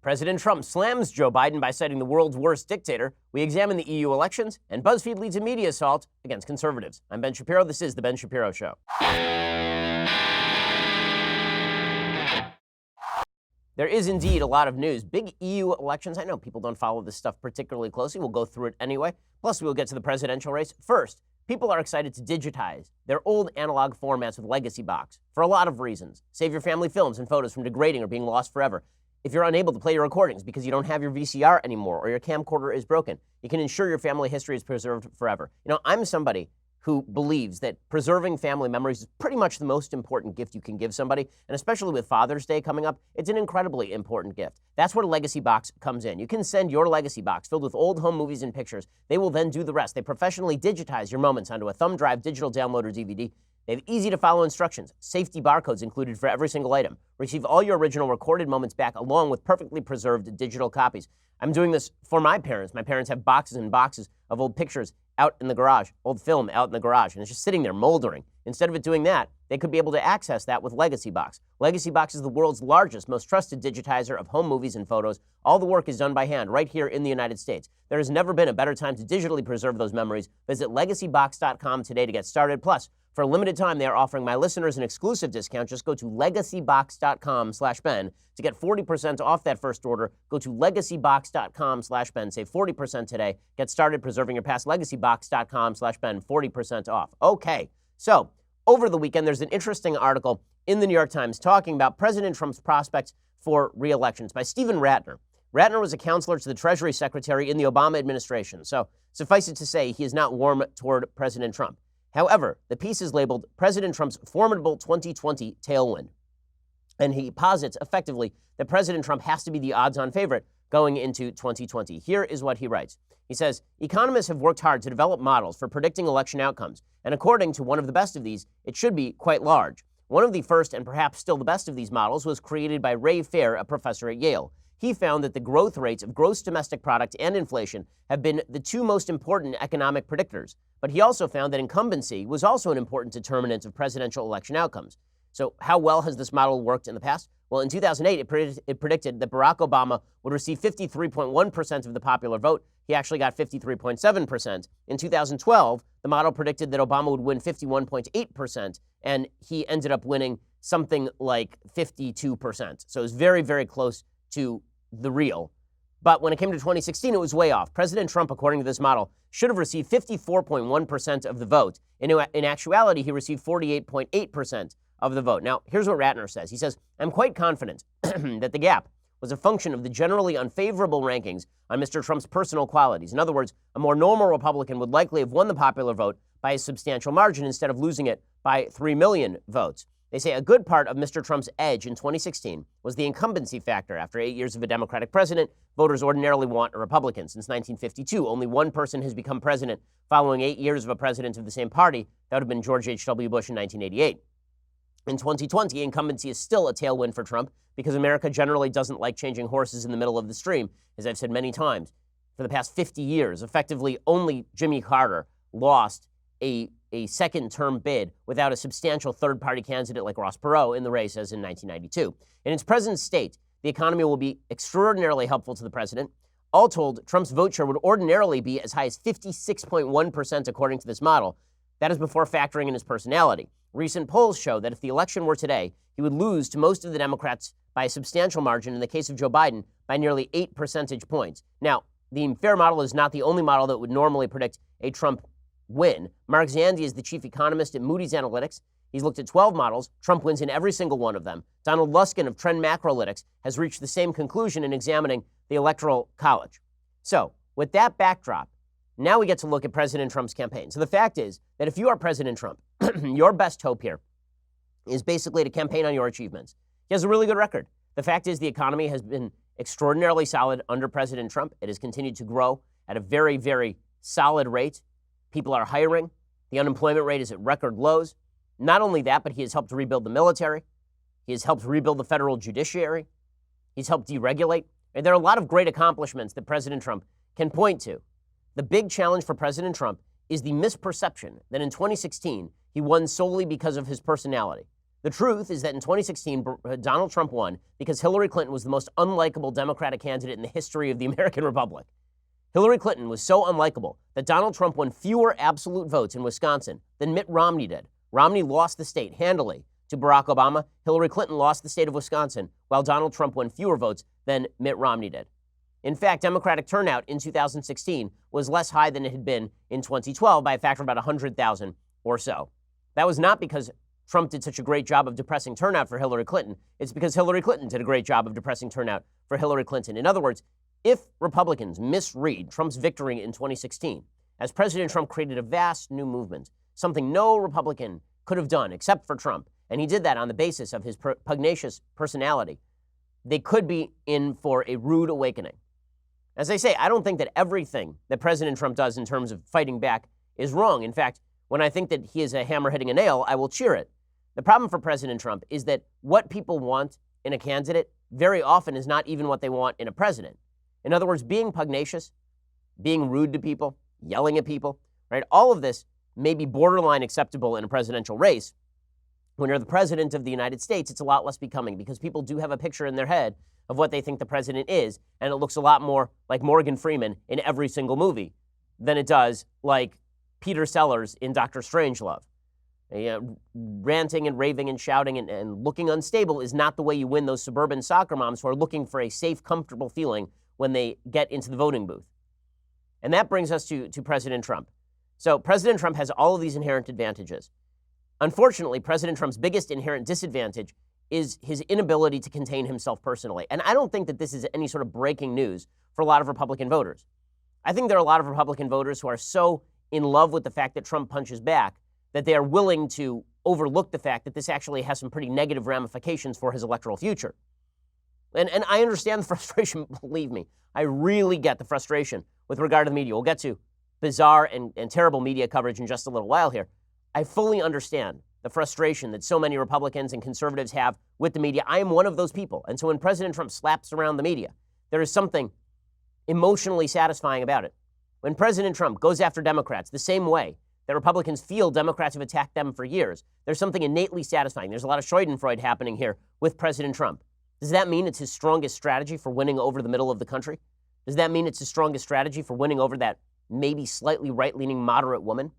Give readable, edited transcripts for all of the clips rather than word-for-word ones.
President Trump slams Joe Biden by citing the world's worst dictator. We examine the EU elections, and BuzzFeed leads a media assault against conservatives. I'm Ben Shapiro. This is The Ben Shapiro Show. There is indeed a lot of news. Big EU elections. I know people don't follow this stuff particularly closely. We'll go through it anyway. Plus, we'll get to the presidential race. First, people are excited to digitize their old analog formats with Legacy Box for a lot of reasons. Save your family films and photos from degrading or being lost forever. If you're unable to play your recordings because you don't have your VCR anymore or your camcorder is broken, you can ensure your family history is preserved forever. You know, I'm somebody who believes that preserving family memories is pretty much the most important gift you can give somebody, and especially with Father's Day coming up, it's an incredibly important gift. That's where Legacy Box comes in. You can send your Legacy Box filled with old home movies and pictures. They will then do the rest. They professionally digitize your moments onto a thumb drive, digital download, or DVD. They have easy-to-follow instructions, safety barcodes included for every single item. Receive all your original recorded moments back along with perfectly preserved digital copies. I'm doing this for my parents. My parents have boxes and boxes of old pictures out in the garage, old film out in the garage, and it's just sitting there moldering. Instead of it doing that, they could be able to access that with Legacy Box. Legacy Box is the world's largest, most trusted digitizer of home movies and photos. All the work is done by hand right here in the United States. There has never been a better time to digitally preserve those memories. Visit legacybox.com today to get started. Plus, for a limited time, they are offering my listeners an exclusive discount. Just go to legacybox.com/Ben to get 40% off that first order. Go to legacybox.com/Ben. Save 40% today. Get started preserving your past. Legacybox.com/Ben. 40% off. Okay, so over the weekend, there's an interesting article in the New York Times talking about President Trump's prospects for re-election. It's by Stephen Ratner. Ratner was a counselor to the Treasury Secretary in the Obama administration, so suffice it to say he is not warm toward President Trump. However, the piece is labeled President Trump's Formidable 2020 Tailwind. And he posits effectively that President Trump has to be the odds-on favorite going into 2020. Here is what he writes. He says, economists have worked hard to develop models for predicting election outcomes. And according to one of the best of these, it should be quite large. One of the first and perhaps still the best of these models was created by Ray Fair, a professor at Yale. He found that the growth rates of gross domestic product and inflation have been the two most important economic predictors. But he also found that incumbency was also an important determinant of presidential election outcomes. So how well has this model worked in the past? Well, in 2008, it predicted that Barack Obama would receive 53.1% of the popular vote. He actually got 53.7%. In 2012, the model predicted that Obama would win 51.8%, and he ended up winning something like 52%. So it was very, very close to the real. But when it came to 2016, it was way off. President Trump, according to this model, should have received 54.1% of the vote. In actuality, he received 48.8% of the vote. Now, here's what Ratner says. He says, I'm quite confident that the gap was a function of the generally unfavorable rankings on Mr. Trump's personal qualities. In other words, a more normal Republican would likely have won the popular vote by a substantial margin instead of losing it by 3 million votes. They say a good part of Mr. Trump's edge in 2016 was the incumbency factor. After 8 years of a Democratic president, voters ordinarily want a Republican. Since 1952, only one person has become president following 8 years of a president of the same party. That would have been George H.W. Bush in 1988. In 2020, incumbency is still a tailwind for Trump because America generally doesn't like changing horses in the middle of the stream. As I've said many times, for the past 50 years, effectively only Jimmy Carter lost a second-term bid without a substantial third-party candidate like Ross Perot in the race as in 1992. In its present state, the economy will be extraordinarily helpful to the president. All told, Trump's vote share would ordinarily be as high as 56.1% according to this model. That is before factoring in his personality. Recent polls show that if the election were today, he would lose to most of the Democrats by a substantial margin, in the case of Joe Biden, by nearly 8 percentage points. Now, the FAIR model is not the only model that would normally predict a Trump win. Mark Zandi is the chief economist at Moody's Analytics. He's looked at 12 models. Trump wins in every single one of them. Donald Luskin of Trend Macrolytics has reached the same conclusion in examining the Electoral College. So, with that backdrop, now we get to look at President Trump's campaign. So the fact is that if you are President Trump, your best hope here is basically to campaign on your achievements. He has a really good record. The fact is the economy has been extraordinarily solid under President Trump. It has continued to grow at a very, very solid rate. People are hiring. The unemployment rate is at record lows. Not only that, but he has helped rebuild the military. He has helped rebuild the federal judiciary. He's helped deregulate. And there are a lot of great accomplishments that President Trump can point to. The big challenge for President Trump is the misperception that in 2016 he won solely because of his personality. The truth is that in 2016, Donald Trump won because Hillary Clinton was the most unlikable Democratic candidate in the history of the American Republic. Hillary Clinton was so unlikable that Donald Trump won fewer absolute votes in Wisconsin than Mitt Romney did. Romney lost the state handily to Barack Obama. Hillary Clinton lost the state of Wisconsin, while Donald Trump won fewer votes than Mitt Romney did. In fact, Democratic turnout in 2016 was less high than it had been in 2012 by a factor of about 100,000 or so. That was not because Trump did such a great job of depressing turnout for Hillary Clinton. It's because Hillary Clinton did a great job of depressing turnout for Hillary Clinton. In other words, if Republicans misread Trump's victory in 2016, as President Trump created a vast new movement, something no Republican could have done except for Trump, and he did that on the basis of his pugnacious personality, they could be in for a rude awakening. As I say, I don't think that everything that President Trump does in terms of fighting back is wrong. In fact, when I think that he is a hammer hitting a nail, I will cheer it. The problem for President Trump is that what people want in a candidate very often is not even what they want in a president. In other words, being pugnacious, being rude to people, yelling at people, right? All of this may be borderline acceptable in a presidential race. When you're the president of the United States, it's a lot less becoming because people do have a picture in their head of what they think the president is, and it looks a lot more like Morgan Freeman in every single movie than it does like Peter Sellers in Dr. Strangelove. Ranting and raving and shouting and looking unstable is not the way you win those suburban soccer moms who are looking for a safe, comfortable feeling when they get into the voting booth. And that brings us to President Trump. So President Trump has all of these inherent advantages. Unfortunately, President Trump's biggest inherent disadvantage is his inability to contain himself personally. And I don't think that this is any sort of breaking news for a lot of Republican voters. I think there are a lot of Republican voters who are so in love with the fact that Trump punches back that they are willing to overlook the fact that this actually has some pretty negative ramifications for his electoral future. And I understand the frustration, believe me. I really get the frustration with regard to the media. We'll get to bizarre and terrible media coverage in just a little while here. I fully understand the frustration that so many Republicans and conservatives have with the media. I am one of those people. And so when President Trump slaps around the media, there is something emotionally satisfying about it. When President Trump goes after Democrats the same way that Republicans feel Democrats have attacked them for years, there's something innately satisfying. There's a lot of Schadenfreude happening here with President Trump. Does that mean it's his strongest strategy for winning over the middle of the country? Does that mean it's his strongest strategy for winning over that maybe slightly right-leaning moderate woman?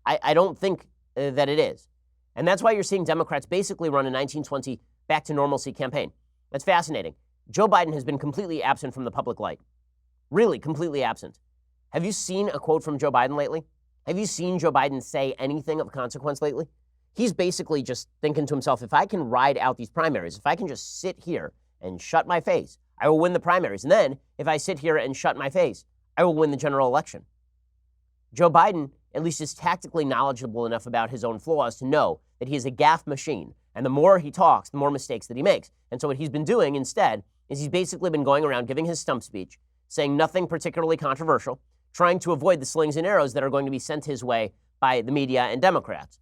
I don't think that it is. And that's why you're seeing Democrats basically run a 1920 back to normalcy campaign. That's fascinating. Joe Biden has been completely absent from the public light. Really, completely absent. Have you seen a quote from Joe Biden lately? Have you seen Joe Biden say anything of consequence lately? He's basically just thinking to himself, if I can ride out these primaries, if I can just sit here and shut my face, I will win the primaries. And then if I sit here and shut my face, I will win the general election. Joe Biden at least is tactically knowledgeable enough about his own flaws to know that he is a gaffe machine. And the more he talks, the more mistakes that he makes. And so what he's been doing instead is he's basically been going around giving his stump speech, saying nothing particularly controversial, trying to avoid the slings and arrows that are going to be sent his way by the media and Democrats.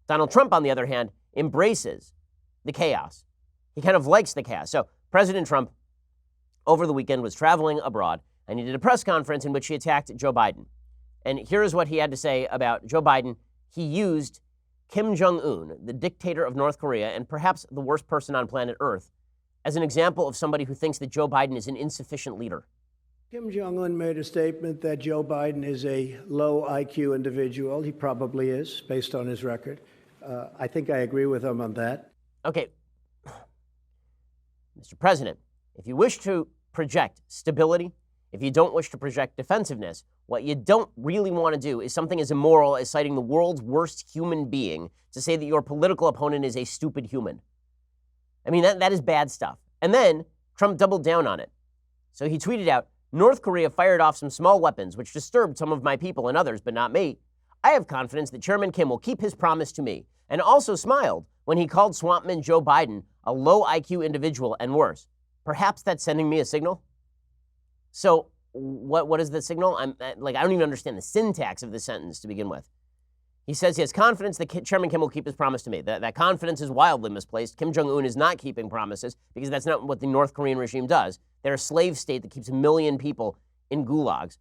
Donald Trump, on the other hand, embraces the chaos. He kind of likes the chaos. So President Trump, over the weekend, was traveling abroad, and he did a press conference in which he attacked Joe Biden. And here is what he had to say about Joe Biden. He used Kim Jong-un, the dictator of North Korea, and perhaps the worst person on planet Earth, as an example of somebody who thinks that Joe Biden is an insufficient leader. Kim Jong-un made a statement that Joe Biden is a low IQ individual. He probably is, based on his record. I think I agree with him on that. Okay, Mr. President, if you wish to project stability, if you don't wish to project defensiveness, what you don't really want to do is something as immoral as citing the world's worst human being to say that your political opponent is a stupid human. I mean, that is bad stuff. And then Trump doubled down on it. So he tweeted out, North Korea fired off some small weapons which disturbed some of my people and others, but not me. I have confidence that Chairman Kim will keep his promise to me, and also smiled when he called Swampman Joe Biden a low IQ individual and worse. Perhaps that's sending me a signal? So what is the signal? I don't even understand the syntax of the sentence to begin with. He says he has confidence that Chairman Kim will keep his promise to me. That confidence is wildly misplaced. Kim Jong-un is not keeping promises because that's not what the North Korean regime does. They're a slave state that keeps 1 million people in gulags.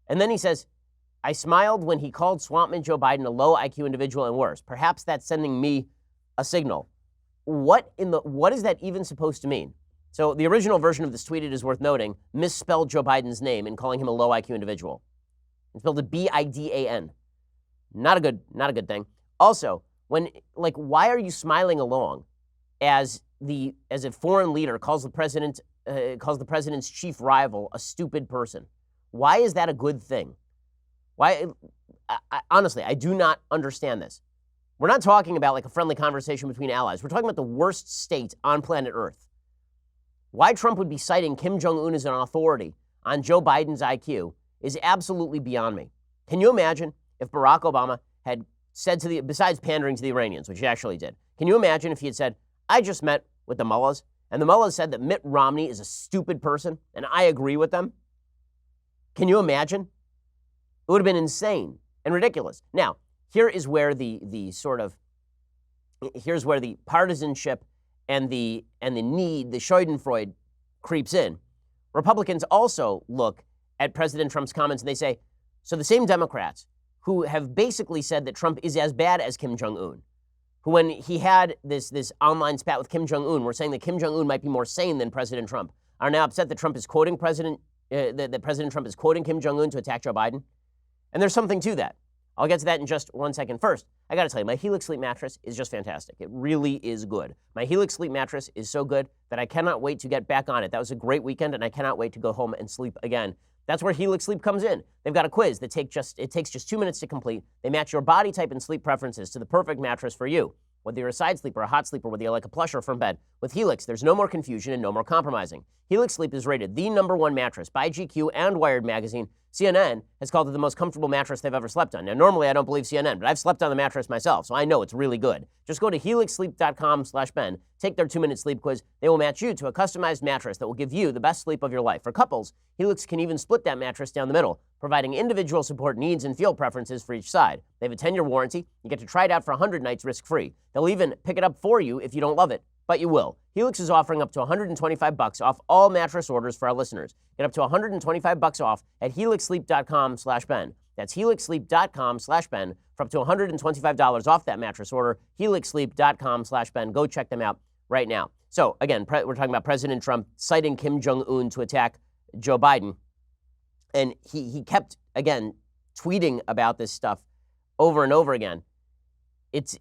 And then he says, I smiled when he called Swampman Joe Biden a low IQ individual and worse. Perhaps that's sending me a signal. What is that even supposed to mean? So the original version of this tweet, it is worth noting, misspelled Joe Biden's name in calling him a low IQ individual. It spelled it B-I-D-A-N. Not a good thing. Also, why are you smiling along as a foreign leader calls the president's chief rival a stupid person? Why is that a good thing? Why? Honestly, I do not understand this. We're not talking about like a friendly conversation between allies. We're talking about the worst state on planet Earth. Why Trump would be citing Kim Jong-un as an authority on Joe Biden's IQ is absolutely beyond me. Can you imagine if Barack Obama had said besides pandering to the Iranians, which he actually did, can you imagine if he had said, I just met with the mullahs, and the mullahs said that Mitt Romney is a stupid person, and I agree with them? Can you imagine? It would have been insane and ridiculous. Now, here's where the partisanship and the need, the Schadenfreude creeps in. Republicans also look at President Trump's comments and they say, so the same Democrats who have basically said that Trump is as bad as Kim Jong-un, who when he had this online spat with Kim Jong-un were saying that Kim Jong-un might be more sane than President Trump, are now upset that Trump is quoting that President Trump is quoting Kim Jong-un to attack Joe Biden. And there's something to that. I'll get to that in just 1 second. First, I got to tell you, my Helix Sleep mattress is just fantastic. It really is good. My Helix Sleep mattress is so good that I cannot wait to get back on it. That was a great weekend, and I cannot wait to go home and sleep again. That's where Helix Sleep comes in. They've got a quiz that takes just 2 minutes to complete. They match your body type and sleep preferences to the perfect mattress for you. Whether you're a side sleeper, a hot sleeper, whether you like a plush or firm bed, with Helix, there's no more confusion and no more compromising. Helix Sleep is rated the #1 mattress by GQ and Wired magazine. CNN has called it the most comfortable mattress they've ever slept on. Now, normally I don't believe CNN, but I've slept on the mattress myself, so I know it's really good. Just go to helixsleep.com/Ben, take their 2-minute sleep quiz. They will match you to a customized mattress that will give you the best sleep of your life. For couples, Helix can even split that mattress down the middle, providing individual support needs and feel preferences for each side. They have a 10-year warranty. You get to try it out for 100 nights risk-free. They'll even pick it up for you if you don't love it, but you will. Helix is offering up to $125 off all mattress orders for our listeners. Get up to $125 off at helixsleep.com/Ben. That's helixsleep.com/Ben for up to $125 off that mattress order. helixsleep.com/Ben. Go check them out right now. So again, we're talking about President Trump citing Kim Jong-un to attack Joe Biden. And he kept, again, tweeting about this stuff over and over again. It's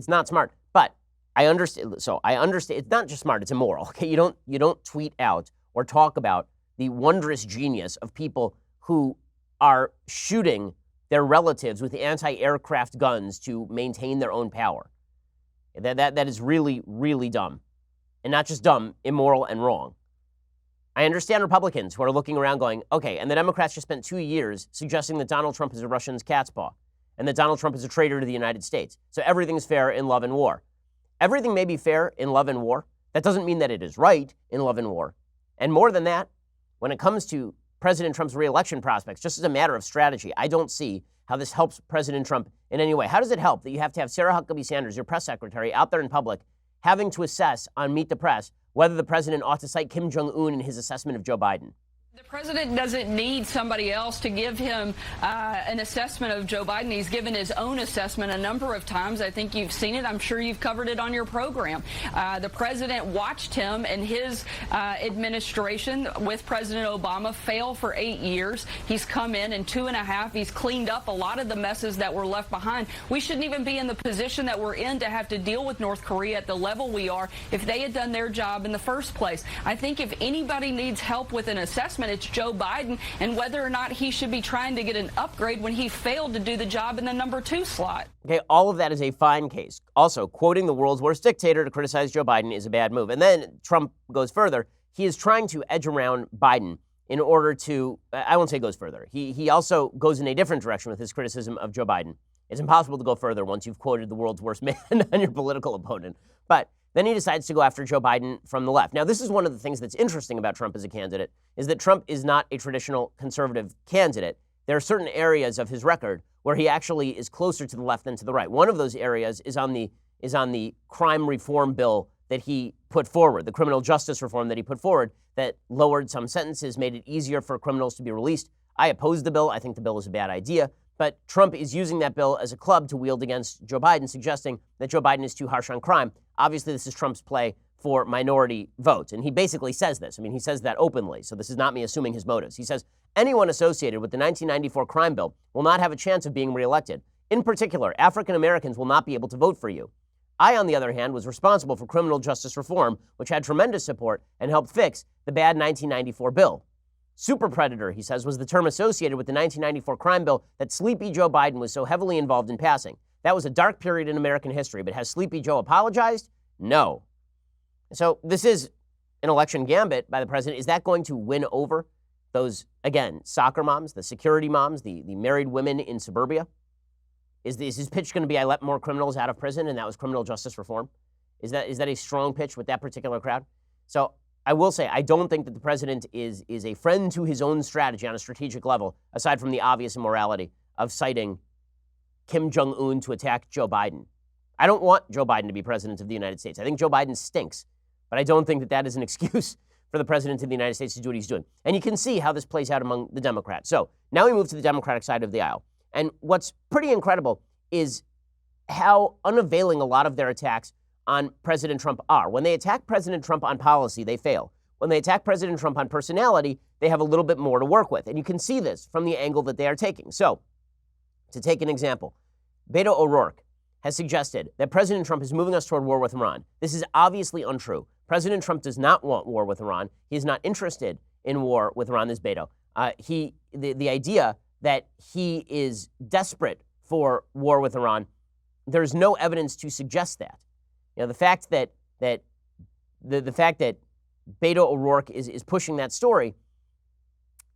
not smart. But I understand. So I understand. It's not just smart. It's immoral. Okay, you don't tweet out or talk about the wondrous genius of people who are shooting their relatives with anti-aircraft guns to maintain their own power. That is really, really dumb, and not just dumb, immoral and wrong. I understand Republicans who are looking around going, okay, and the Democrats just spent 2 years suggesting that Donald Trump is a Russian's cat's paw and that Donald Trump is a traitor to the United States. So everything's fair in love and war. Everything may be fair in love and war. That doesn't mean that it is right in love and war. And more than that, when it comes to President Trump's reelection prospects, just as a matter of strategy, I don't see how this helps President Trump in any way. How does it help that you have to have Sarah Huckabee Sanders, your press secretary, out there in public, having to assess on Meet the Press whether the president ought to cite Kim Jong-un in his assessment of Joe Biden? The president doesn't need somebody else to give him an assessment of Joe Biden. He's given his own assessment a number of times. I think you've seen it. I'm sure you've covered it on your program. The president watched him and his administration with President Obama fail for 8 years. He's come in 2.5. He's cleaned up a lot of the messes that were left behind. We shouldn't even be in the position that we're in to have to deal with North Korea at the level we are if they had done their job in the first place. I think if anybody needs help with an assessment, it's Joe Biden, and whether or not he should be trying to get an upgrade when he failed to do the job in the #2 slot. Okay, all of that is a fine case. Also, quoting the world's worst dictator to criticize Joe Biden is a bad move. And then Trump goes further. He is trying to edge around Biden in order to, I won't say goes further. He also goes in a different direction with his criticism of Joe Biden. It's impossible to go further once you've quoted the world's worst man on your political opponent. But then he decides to go after Joe Biden from the left. Now, this is one of the things that's interesting about Trump as a candidate, is that Trump is not a traditional conservative candidate. There are certain areas of his record where he actually is closer to the left than to the right. One of those areas is on the crime reform bill that he put forward, the criminal justice reform that he put forward that lowered some sentences, made it easier for criminals to be released. I oppose the bill. I think the bill is a bad idea. But Trump is using that bill as a club to wield against Joe Biden, suggesting that Joe Biden is too harsh on crime. Obviously, this is Trump's play for minority votes. And he basically says this. I mean, he says that openly. So this is not me assuming his motives. He says anyone associated with the 1994 crime bill will not have a chance of being reelected. In particular, African Americans will not be able to vote for you. I, on the other hand, was responsible for criminal justice reform, which had tremendous support and helped fix the bad 1994 bill. Super predator, he says, was the term associated with the 1994 crime bill that Sleepy Joe Biden was so heavily involved in passing. That was a dark period in American history, but has Sleepy Joe apologized? No. So this is an election gambit by the president. Is that going to win over those, again, soccer moms, the security moms, the married women in suburbia? Is his pitch going to be, I let more criminals out of prison, and that was criminal justice reform? Is that a strong pitch with that particular crowd? So I will say, I don't think that the president is a friend to his own strategy on a strategic level, aside from the obvious immorality of citing Kim Jong-un to attack Joe Biden. I don't want Joe Biden to be president of the United States. I think Joe Biden stinks, but I don't think that that is an excuse for the president of the United States to do what he's doing. And you can see how this plays out among the Democrats. So now we move to the Democratic side of the aisle. And what's pretty incredible is how unavailing a lot of their attacks on President Trump are. When they attack President Trump on policy, they fail. When they attack President Trump on personality, they have a little bit more to work with. And you can see this from the angle that they are taking. So, to take an example, Beto O'Rourke has suggested that President Trump is moving us toward war with Iran. This is obviously untrue. President Trump does not want war with Iran. He is not interested in war with Iran, this Beto. The idea that he is desperate for war with Iran, there's no evidence to suggest that. You know, the fact that Beto O'Rourke is pushing that story,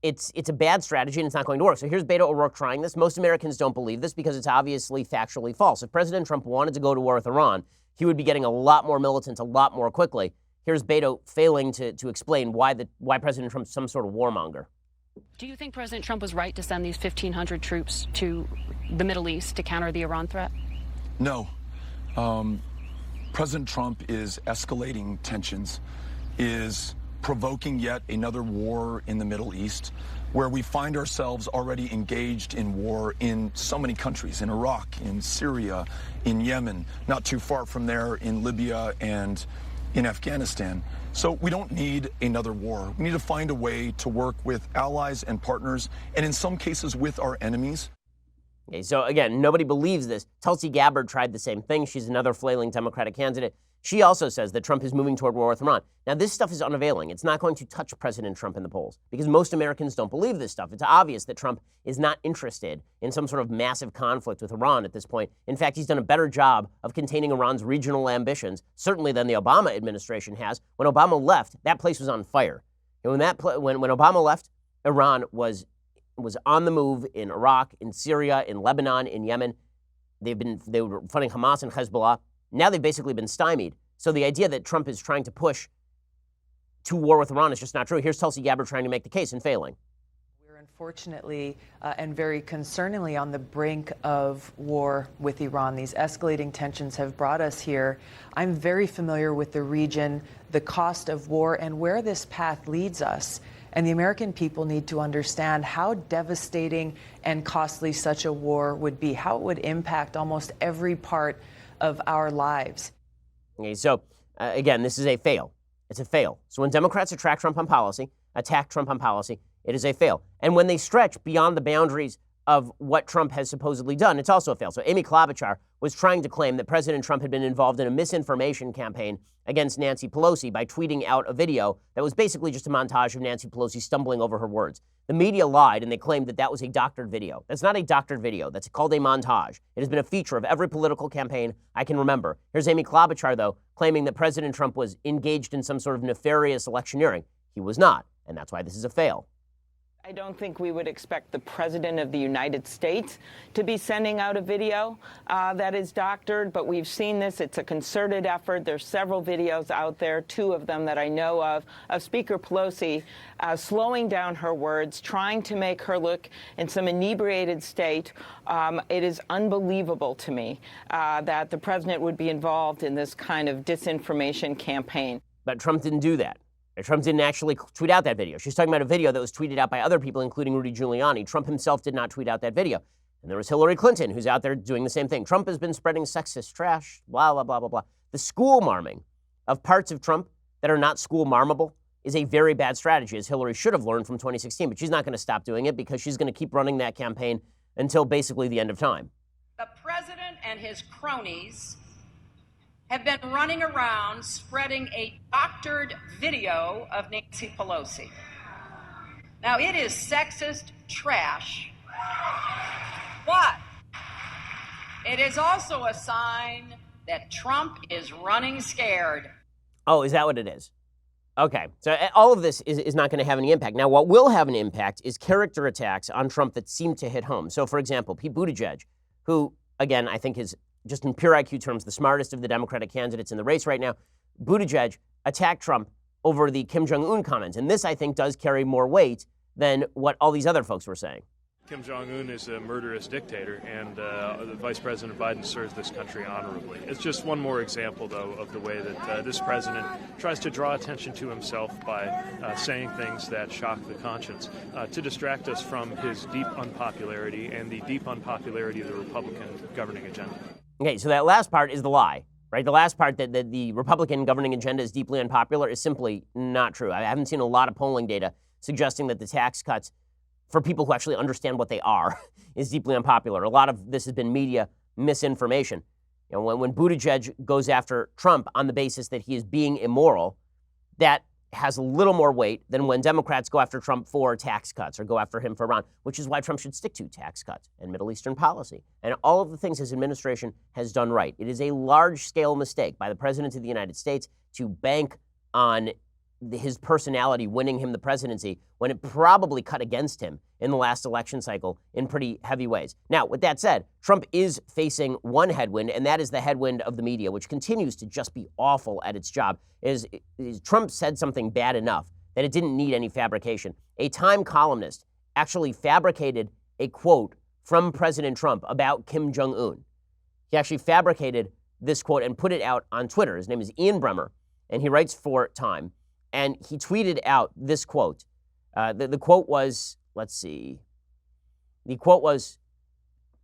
it's a bad strategy and it's not going to work. So here's Beto O'Rourke trying this. Most Americans don't believe this because it's obviously factually false. If President Trump wanted to go to war with Iran, he would be getting a lot more militants a lot more quickly. Here's Beto failing to explain why President Trump's some sort of warmonger. Do you think President Trump was right to send these 1,500 troops to the Middle East to counter the Iran threat? No. President Trump is escalating tensions, is provoking yet another war in the Middle East, where we find ourselves already engaged in war in so many countries, in Iraq, in Syria, in Yemen, not too far from there in Libya and in Afghanistan. So we don't need another war. We need to find a way to work with allies and partners, and in some cases with our enemies. Okay, so again, nobody believes this. Tulsi Gabbard tried the same thing. She's another flailing Democratic candidate. She also says that Trump is moving toward war with Iran. Now, this stuff is unavailing. It's not going to touch President Trump in the polls because most Americans don't believe this stuff. It's obvious that Trump is not interested in some sort of massive conflict with Iran at this point. In fact, he's done a better job of containing Iran's regional ambitions, certainly than the Obama administration has. When Obama left, that place was on fire. And when Obama left, Iran was on the move in Iraq, in Syria, in Lebanon, in Yemen. They were funding Hamas and Hezbollah. Now they've basically been stymied. So the idea that Trump is trying to push to war with Iran is just not true. Here's Tulsi Gabbard trying to make the case and failing. We're unfortunately and very concerningly on the brink of war with Iran. These escalating tensions have brought us here. I'm very familiar with the region, the cost of war, and where this path leads us. And the American people need to understand how devastating and costly such a war would be, how it would impact almost every part of our lives. Okay, so again, this is a fail. It's a fail. So when Democrats attack Trump on policy, it is a fail. And when they stretch beyond the boundaries of what Trump has supposedly done, it's also a fail. So Amy Klobuchar was trying to claim that President Trump had been involved in a misinformation campaign against Nancy Pelosi by tweeting out a video that was basically just a montage of Nancy Pelosi stumbling over her words. The media lied and they claimed that that was a doctored video. That's not a doctored video. That's called a montage. It has been a feature of every political campaign I can remember. Here's Amy Klobuchar, though, claiming that President Trump was engaged in some sort of nefarious electioneering. He was not, and that's why this is a fail. I don't think we would expect the President of the United States to be sending out a video that is doctored, but we've seen this. It's a concerted effort. There's several videos out there, two of them that I know of Speaker Pelosi slowing down her words, trying to make her look in some inebriated state. It is unbelievable to me that the President would be involved in this kind of disinformation campaign. But Trump didn't do that. Trump didn't actually tweet out that video. She's talking about a video that was tweeted out by other people, including Rudy Giuliani. Trump himself did not tweet out that video. And there was Hillary Clinton, who's out there doing the same thing. Trump has been spreading sexist trash, blah, blah, blah, blah, blah. The school marming of parts of Trump that are not school marmable is a very bad strategy, as Hillary should have learned from 2016. But she's not going to stop doing it because she's going to keep running that campaign until basically the end of time. The president and his cronies have been running around spreading a doctored video of Nancy Pelosi. Now, it is sexist trash, but it is also a sign that Trump is running scared. Oh, is that what it is? Okay, so all of this is not going to have any impact. Now, what will have an impact is character attacks on Trump that seem to hit home. So, for example, Pete Buttigieg, who, again, I think is just in pure IQ terms, the smartest of the Democratic candidates in the race right now, Buttigieg attacked Trump over the Kim Jong-un comments. And this, I think, does carry more weight than what all these other folks were saying. Kim Jong-un is a murderous dictator, and Vice President Biden serves this country honorably. It's just one more example, though, of the way that this president tries to draw attention to himself by saying things that shock the conscience, to distract us from his deep unpopularity and the deep unpopularity of the Republican governing agenda. Okay, so that last part is the lie, right? The last part that the Republican governing agenda is deeply unpopular is simply not true. I haven't seen a lot of polling data suggesting that the tax cuts, for people who actually understand what they are, is deeply unpopular. A lot of this has been media misinformation. You know, when Buttigieg goes after Trump on the basis that he is being immoral, that has a little more weight than when Democrats go after Trump for tax cuts or go after him for Iran, which is why Trump should stick to tax cuts and Middle Eastern policy and all of the things his administration has done right. It is a large-scale mistake by the President of the United States to bank on his personality winning him the presidency when it probably cut against him in the last election cycle in pretty heavy ways. Now, with that said, Trump is facing one headwind, and that is the headwind of the media, which continues to just be awful at its job. Trump said something bad enough that it didn't need any fabrication. A Time columnist actually fabricated a quote from President Trump about Kim Jong-un. He actually fabricated this quote and put it out on Twitter. His name is Ian Bremmer, and he writes for Time. And he tweeted out this quote. The quote was, let's see. The quote was,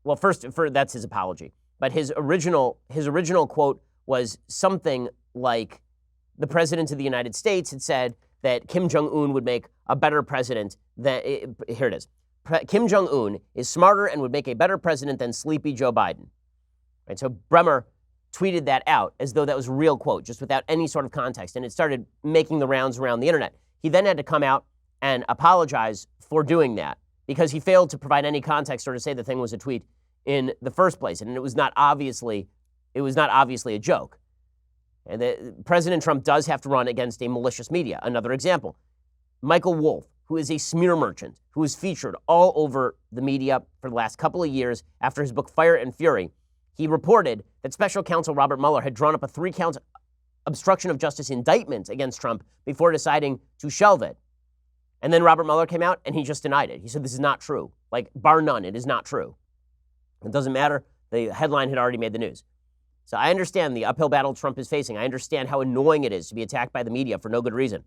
well, first, that's his apology. But his original quote was something like, the President of the United States had said that Kim Jong-un would make a better president than, here it is. Kim Jong-un is smarter and would make a better president than sleepy Joe Biden. Right, so Bremmer tweeted that out as though that was a real quote, just without any sort of context, and it started making the rounds around the internet. He then had to come out and apologize for doing that because he failed to provide any context or to say the thing was a tweet in the first place, and it was not obviously a joke. And President Trump does have to run against a malicious media. Another example, Michael Wolff, who is a smear merchant, who is featured all over the media for the last couple of years after his book Fire and Fury. He reported that Special Counsel Robert Mueller had drawn up a 3-count obstruction of justice indictment against Trump before deciding to shelve it. And then Robert Mueller came out and he just denied it. He said, this is not true. Like, bar none, it is not true. It doesn't matter. The headline had already made the news. So I understand the uphill battle Trump is facing. I understand how annoying it is to be attacked by the media for no good reason.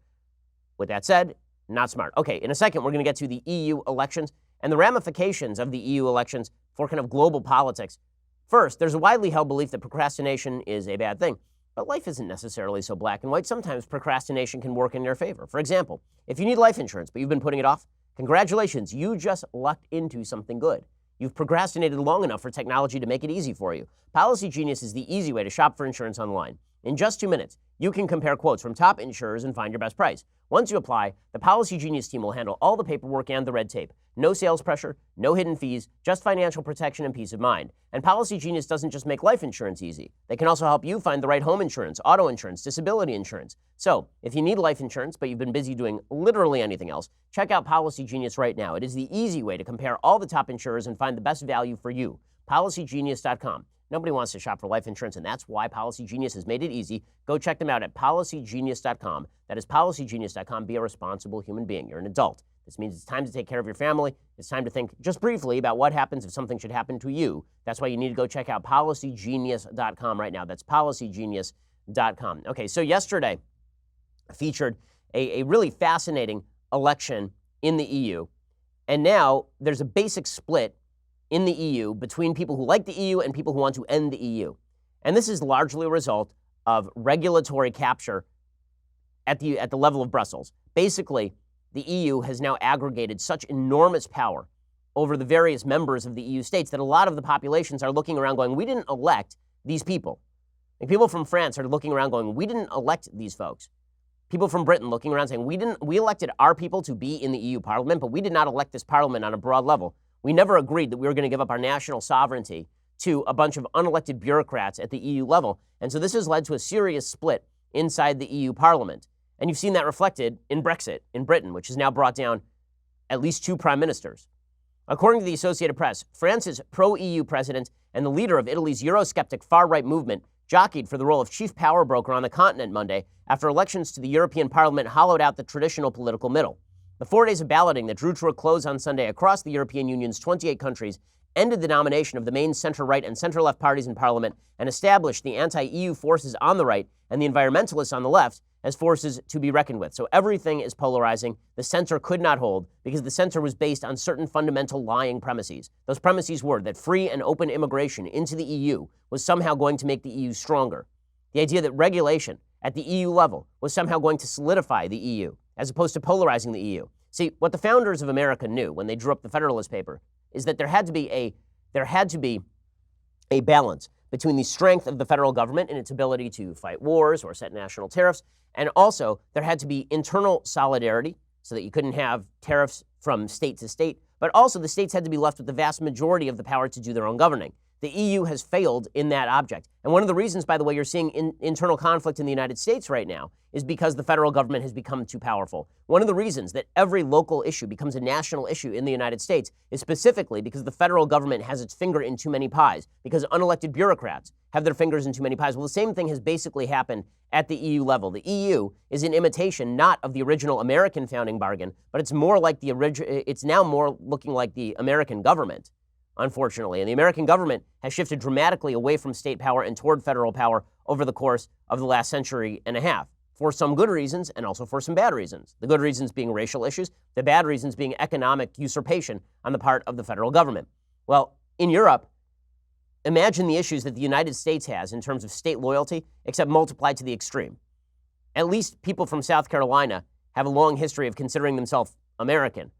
With that said, not smart. Okay, in a second, we're going to get to the EU elections and the ramifications of the EU elections for kind of global politics. First, there's a widely held belief that procrastination is a bad thing, but life isn't necessarily so black and white. Sometimes procrastination can work in your favor. For example, if you need life insurance, but you've been putting it off, congratulations, you just lucked into something good. You've procrastinated long enough for technology to make it easy for you. Policy Genius is the easy way to shop for insurance online. In just 2 minutes, you can compare quotes from top insurers and find your best price. Once you apply, the Policy Genius team will handle all the paperwork and the red tape. No sales pressure, no hidden fees, just financial protection and peace of mind. And Policy Genius doesn't just make life insurance easy. They can also help you find the right home insurance, auto insurance, disability insurance. So, if you need life insurance, but you've been busy doing literally anything else, check out Policy Genius right now. It is the easy way to compare all the top insurers and find the best value for you. PolicyGenius.com. Nobody wants to shop for life insurance, and that's why Policy Genius has made it easy. Go check them out at PolicyGenius.com. That is PolicyGenius.com. Be a responsible human being. You're an adult. This means it's time to take care of your family. It's time to think just briefly about what happens if something should happen to you. That's why you need to go check out PolicyGenius.com right now. That's PolicyGenius.com. Okay, so yesterday featured a really fascinating election in the EU, and now there's a basic split in the EU between people who like the EU and people who want to end the EU. And this is largely a result of regulatory capture at the level of Brussels. Basically, the EU has now aggregated such enormous power over the various members of the EU states that a lot of the populations are looking around going, we didn't elect these people. Like people from France are looking around going, we didn't elect these folks. People from Britain looking around saying, we elected our people to be in the EU Parliament, but we did not elect this Parliament on a broad level. We never agreed that we were going to give up our national sovereignty to a bunch of unelected bureaucrats at the EU level. And so this has led to a serious split inside the EU Parliament. And you've seen that reflected in Brexit in Britain, which has now brought down at least 2 prime ministers. According to the Associated Press, France's pro-EU president and the leader of Italy's Eurosceptic far-right movement jockeyed for the role of chief power broker on the continent Monday after elections to the European Parliament hollowed out the traditional political middle. The 4 days of balloting that drew to a close on Sunday across the European Union's 28 countries ended the domination of the main center-right and center-left parties in Parliament and established the anti-EU forces on the right and the environmentalists on the left as forces to be reckoned with. So everything is polarizing. The center could not hold because the center was based on certain fundamental lying premises. Those premises were that free and open immigration into the EU was somehow going to make the EU stronger. The idea that regulation at the EU level was somehow going to solidify the EU, as opposed to polarizing the EU. See, what the founders of America knew when they drew up the Federalist Paper is that there had to be a balance between the strength of the federal government and its ability to fight wars or set national tariffs, and also there had to be internal solidarity so that you couldn't have tariffs from state to state, but also the states had to be left with the vast majority of the power to do their own governing. The EU has failed in that object. And one of the reasons, by the way, you're seeing internal conflict in the United States right now is because the federal government has become too powerful. One of the reasons that every local issue becomes a national issue in the United States is specifically because the federal government has its finger in too many pies, because unelected bureaucrats have their fingers in too many pies. Well, the same thing has basically happened at the EU level. The EU is an imitation not of the original American founding bargain, but it's more like it's now more looking like the American government, unfortunately. And the American government has shifted dramatically away from state power and toward federal power over the course of the last century and a half, for some good reasons and also for some bad reasons. The good reasons being racial issues, the bad reasons being economic usurpation on the part of the federal government. Well, in Europe, imagine the issues that the United States has in terms of state loyalty, except multiplied to the extreme. At least people from South Carolina have a long history of considering themselves American.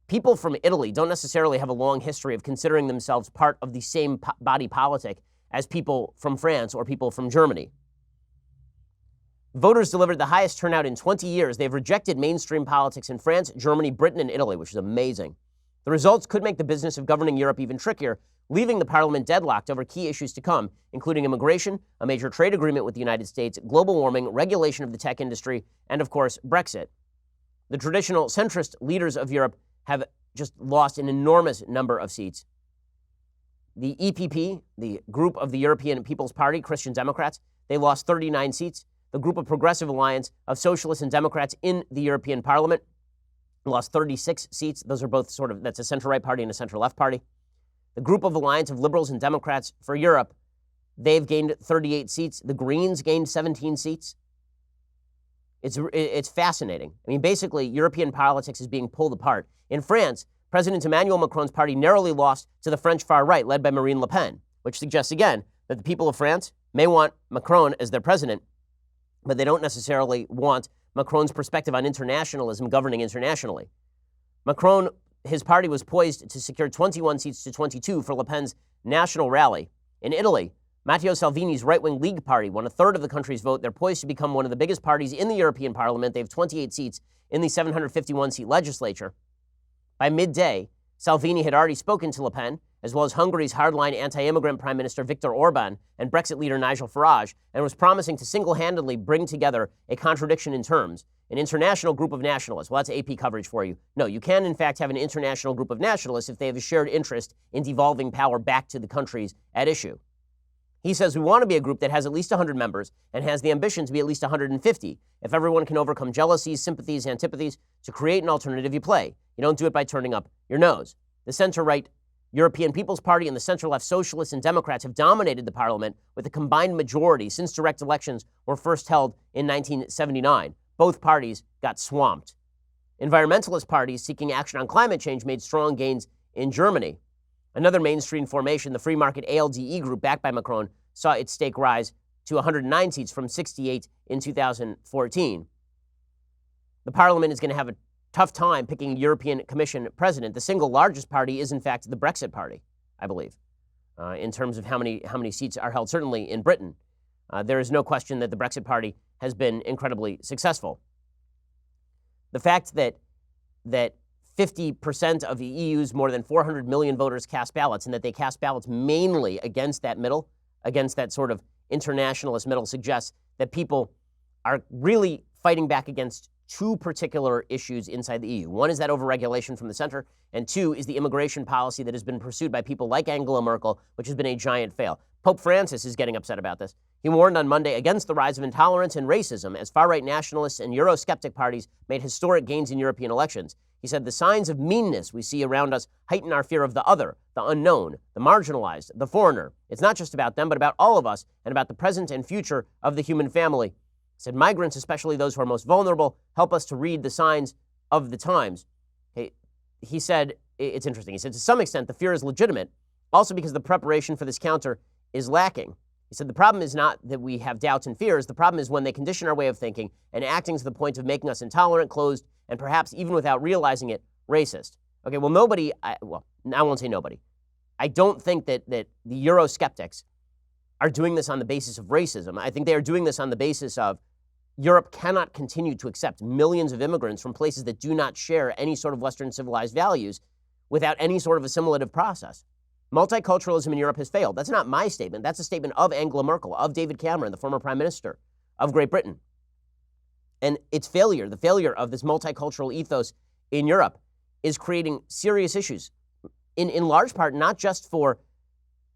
People from Italy don't necessarily have a long history of considering themselves part of the same body politic as people from France or people from Germany. Voters delivered the highest turnout in 20 years. They've rejected mainstream politics in France, Germany, Britain, and Italy, which is amazing. The results could make the business of governing Europe even trickier, leaving the parliament deadlocked over key issues to come, including immigration, a major trade agreement with the United States, global warming, regulation of the tech industry, and, of course, Brexit. The traditional centrist leaders of Europe have just lost an enormous number of seats. The EPP, the group of the European People's Party, Christian Democrats, they lost 39 seats. The group of Progressive Alliance of Socialists and Democrats in the European Parliament lost 36 seats. Those are both that's a center-right party and a center-left party. The group of Alliance of Liberals and Democrats for Europe, they've gained 38 seats. The Greens gained 17 seats. It's fascinating. I mean, basically, European politics is being pulled apart. In France, President Emmanuel Macron's party narrowly lost to the French far right, led by Marine Le Pen, which suggests, again, that the people of France may want Macron as their president, but they don't necessarily want Macron's perspective on internationalism governing internationally. Macron, his party was poised to secure 21 seats to 22 for Le Pen's national rally. In Italy, Matteo Salvini's right-wing League Party won a third of the country's vote. They're poised to become one of the biggest parties in the European Parliament. They have 28 seats in the 751-seat legislature. By midday, Salvini had already spoken to Le Pen, as well as Hungary's hardline anti-immigrant Prime Minister Viktor Orban and Brexit leader Nigel Farage, and was promising to single-handedly bring together a contradiction in terms, an international group of nationalists. Well, that's AP coverage for you. No, you can, in fact, have an international group of nationalists if they have a shared interest in devolving power back to the countries at issue. He says we want to be a group that has at least 100 members and has the ambition to be at least 150. If everyone can overcome jealousies, sympathies, antipathies to create an alternative, you play. You don't do it by turning up your nose. The center-right European People's Party and the center-left Socialists and Democrats have dominated the parliament with a combined majority since direct elections were first held in 1979. Both parties got swamped. Environmentalist parties seeking action on climate change made strong gains in Germany. Another mainstream formation, the free market ALDE group backed by Macron, saw its stake rise to 109 seats from 68 in 2014. The parliament is going to have a tough time picking a European Commission president. The single largest party is, in fact, the Brexit Party, I believe, in terms of how many seats are held, certainly in Britain. There is no question that the Brexit Party has been incredibly successful. The fact that 50% of the EU's more than 400 million voters cast ballots, and that they cast ballots mainly against that middle, against that sort of internationalist middle, suggests that people are really fighting back against two particular issues inside the EU. One is that overregulation from the center, and two is the immigration policy that has been pursued by people like Angela Merkel, which has been a giant fail. Pope Francis is getting upset about this. He warned on Monday against the rise of intolerance and racism as far-right nationalists and Eurosceptic parties made historic gains in European elections. He said the signs of meanness we see around us heighten our fear of the other, the unknown, the marginalized, the foreigner. It's not just about them, but about all of us and about the present and future of the human family. He said migrants, especially those who are most vulnerable, help us to read the signs of the times. He said, it's interesting, he said to some extent the fear is legitimate, also because the preparation for this counter is lacking. He said the problem is not that we have doubts and fears, the problem is when they condition our way of thinking and acting to the point of making us intolerant, closed, and perhaps even without realizing it, racist. Okay, well, I won't say nobody. I don't think that the Eurosceptics are doing this on the basis of racism. I think they are doing this on the basis of Europe cannot continue to accept millions of immigrants from places that do not share any sort of Western civilized values without any sort of assimilative process. Multiculturalism in Europe has failed. That's not my statement. That's a statement of Angela Merkel, of David Cameron, the former prime minister of Great Britain. And its failure, the failure of this multicultural ethos in Europe, is creating serious issues, in large part not just for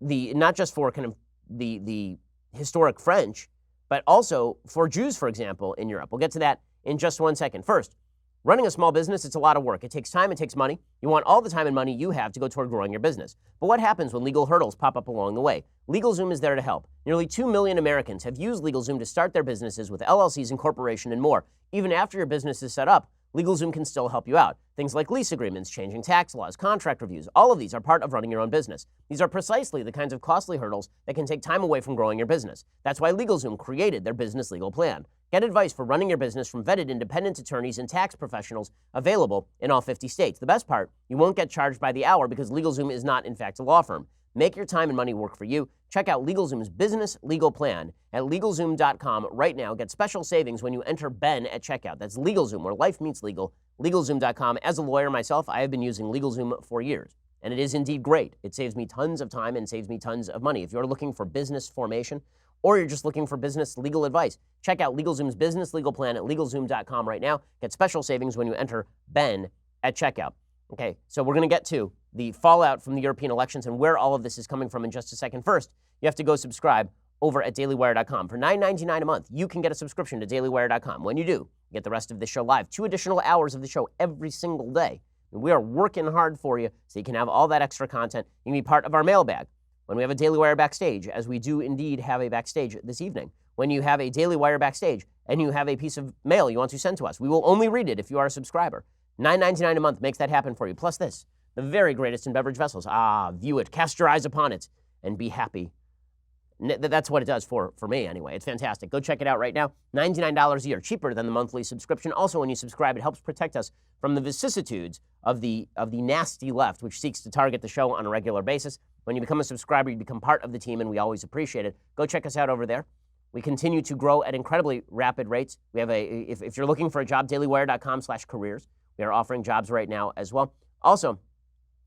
kind of the historic French, but also for Jews, for example, in Europe. We'll get to that in just 1 second. First, running a small business, it's a lot of work. It takes time, it takes money. You want all the time and money you have to go toward growing your business. But what happens when legal hurdles pop up along the way? LegalZoom is there to help. Nearly 2 million Americans have used LegalZoom to start their businesses with LLCs, incorporation, and more. Even after your business is set up, LegalZoom can still help you out. Things like lease agreements, changing tax laws, contract reviews, all of these are part of running your own business. These are precisely the kinds of costly hurdles that can take time away from growing your business. That's why LegalZoom created their business legal plan. Get advice for running your business from vetted independent attorneys and tax professionals available in all 50 states. The best part, you won't get charged by the hour because LegalZoom is not, in fact, a law firm. Make your time and money work for you. Check out LegalZoom's business legal plan at LegalZoom.com right now. Get special savings when you enter Ben at checkout. That's LegalZoom, where life meets legal. LegalZoom.com. As a lawyer myself, I have been using LegalZoom for years, and it is indeed great. It saves me tons of time and saves me tons of money. If you're looking for business formation or you're just looking for business legal advice, check out LegalZoom's business legal plan at LegalZoom.com right now. Get special savings when you enter Ben at checkout. Okay, so we're going to get to the fallout from the European elections and where all of this is coming from in just a second. First, you have to go subscribe over at dailywire.com. For $9.99 a month, you can get a subscription to dailywire.com. When you do, you get the rest of the show live, 2 additional hours of the show every single day. And we are working hard for you so you can have all that extra content. You can be part of our mailbag when we have a Daily Wire Backstage, as we do indeed have a backstage this evening. When you have a Daily Wire Backstage and you have a piece of mail you want to send to us, we will only read it if you are a subscriber. $9.99 a month makes that happen for you. Plus this, the very greatest in beverage vessels. View it, cast your eyes upon it, and be happy. That's what it does for me anyway. It's fantastic. Go check it out right now. $99 a year, cheaper than the monthly subscription. Also, when you subscribe, it helps protect us from the vicissitudes of the nasty left, which seeks to target the show on a regular basis. When you become a subscriber, you become part of the team, and we always appreciate it. Go check us out over there. We continue to grow at incredibly rapid rates. We have if you're looking for a job, dailywire.com/careers. We are offering jobs right now as well. Also,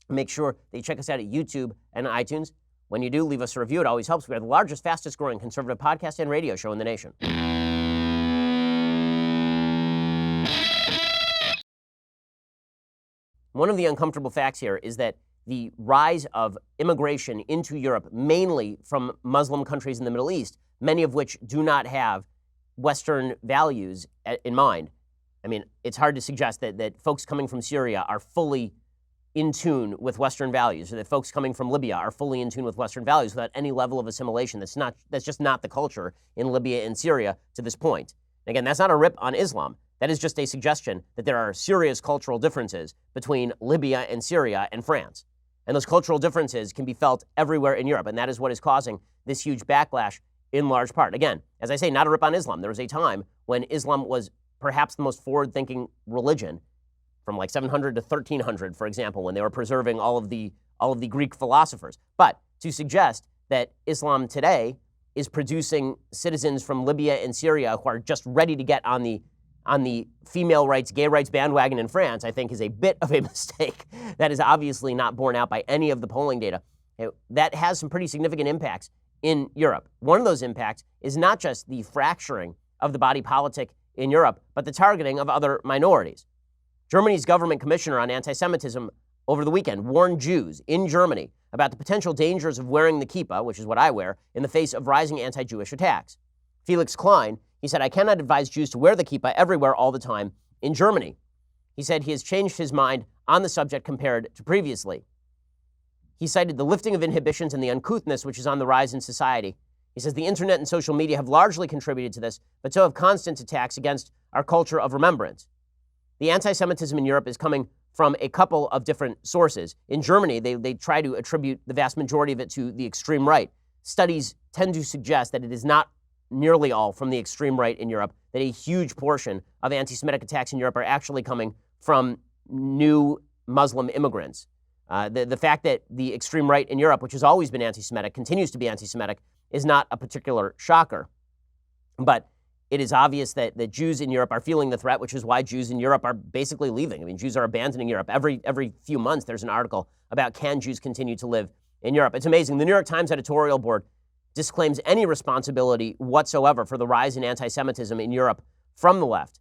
make sure that you check us out at YouTube and iTunes. When you do, leave us a review. It always helps. We are the largest, fastest growing conservative podcast and radio show in the nation. One of the uncomfortable facts here is that the rise of immigration into Europe, mainly from Muslim countries in the Middle East, many of which do not have Western values in mind. I mean, it's hard to suggest that folks coming from Syria are fully in tune with Western values, or that folks coming from Libya are fully in tune with Western values without any level of assimilation. That's just not the culture in Libya and Syria to this point. Again, that's not a rip on Islam. That is just a suggestion that there are serious cultural differences between Libya and Syria and France. And those cultural differences can be felt everywhere in Europe, and that is what is causing this huge backlash in large part. Again, as I say, not a rip on Islam. There was a time when Islam was perhaps the most forward-thinking religion, from like 700 to 1300, for example, when they were preserving all of the Greek philosophers. But to suggest that Islam today is producing citizens from Libya and Syria who are just ready to get on the female rights, gay rights bandwagon in France, I think is a bit of a mistake. That is obviously not borne out by any of the polling data. That has some pretty significant impacts in Europe. One of those impacts is not just the fracturing of the body politic in Europe, but the targeting of other minorities. Germany's government commissioner on anti-Semitism over the weekend warned Jews in Germany about the potential dangers of wearing the kippah, which is what I wear, in the face of rising anti-Jewish attacks. Felix Klein, he said, "I cannot advise Jews to wear the kippah everywhere all the time in Germany." He said he has changed his mind on the subject compared to previously. He cited the lifting of inhibitions and the uncouthness which is on the rise in society. He says the internet and social media have largely contributed to this, but so have constant attacks against our culture of remembrance. The anti-Semitism in Europe is coming from a couple of different sources. In Germany, they try to attribute the vast majority of it to the extreme right. Studies tend to suggest that it is not nearly all from the extreme right in Europe, that a huge portion of anti-Semitic attacks in Europe are actually coming from new Muslim immigrants. The fact that the extreme right in Europe, which has always been anti-Semitic, continues to be anti-Semitic, is not a particular shocker. But it is obvious that Jews in Europe are feeling the threat, which is why Jews in Europe are basically leaving. I mean, Jews are abandoning Europe. Every few months, there's an article about can Jews continue to live in Europe. It's amazing. The New York Times editorial board disclaims any responsibility whatsoever for the rise in anti-Semitism in Europe from the left.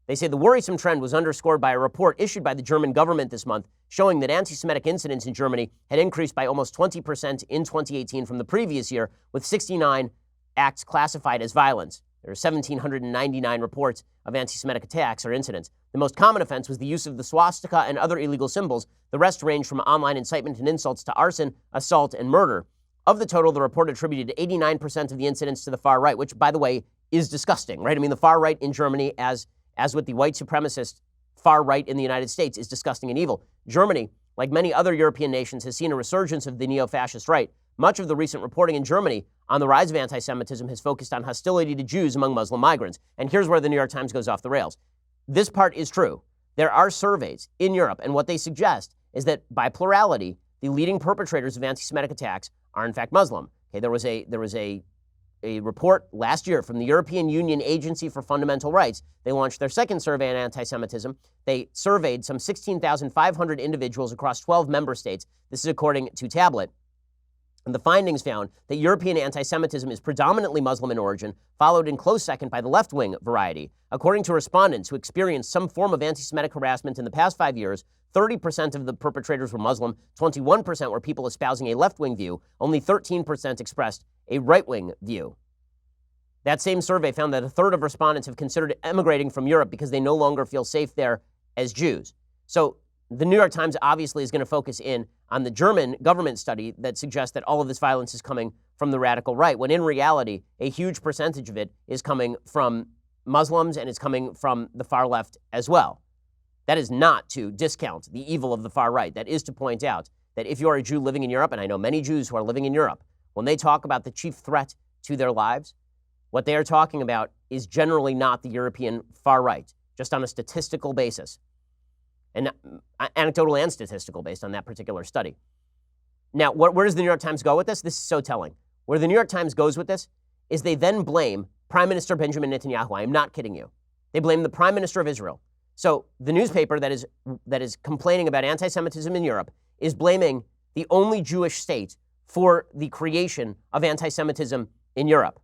They say the worrisome trend was underscored by a report issued by the German government this month showing that anti-Semitic incidents in Germany had increased by almost 20% in 2018 from the previous year, with 69 acts classified as violence. There are 1,799 reports of anti-Semitic attacks or incidents. The most common offense was the use of the swastika and other illegal symbols. The rest range from online incitement and insults to arson, assault, and murder. Of the total, the report attributed 89% of the incidents to the far right, which, by the way, is disgusting, right? I mean, the far right in Germany, as with the white supremacist far right in the United States, is disgusting and evil. Germany, like many other European nations, has seen a resurgence of the neo-fascist right. Much of the recent reporting in Germany on the rise of anti-Semitism has focused on hostility to Jews among Muslim migrants. And here's where the New York Times goes off the rails. This part is true. There are surveys in Europe, and what they suggest is that by plurality, the leading perpetrators of anti-Semitic attacks are in fact Muslim. Okay, there was a report last year from the European Union Agency for Fundamental Rights. They launched their second survey on anti-Semitism. They surveyed some 16,500 individuals across 12 member states. This is according to Tablet. And the findings found that European anti-Semitism is predominantly Muslim in origin, followed in close second by the left-wing variety. According to respondents who experienced some form of anti-Semitic harassment in the past 5 years, 30% of the perpetrators were Muslim, 21% were people espousing a left-wing view, only 13% expressed a right-wing view. That same survey found that a third of respondents have considered emigrating from Europe because they no longer feel safe there as Jews. So the New York Times obviously is going to focus in on the German government study that suggests that all of this violence is coming from the radical right, when in reality, a huge percentage of it is coming from Muslims and it's coming from the far left as well. That is not to discount the evil of the far right. That is to point out that if you are a Jew living in Europe, and I know many Jews who are living in Europe, when they talk about the chief threat to their lives, what they are talking about is generally not the European far right, just on a statistical basis. And anecdotal and statistical based on that particular study. Now, where does the New York Times go with this? This is so telling. Where the New York Times goes with this is they then blame Prime Minister Benjamin Netanyahu. I am not kidding you. They blame the Prime Minister of Israel. So the newspaper that is complaining about anti-Semitism in Europe is blaming the only Jewish state for the creation of anti-Semitism in Europe.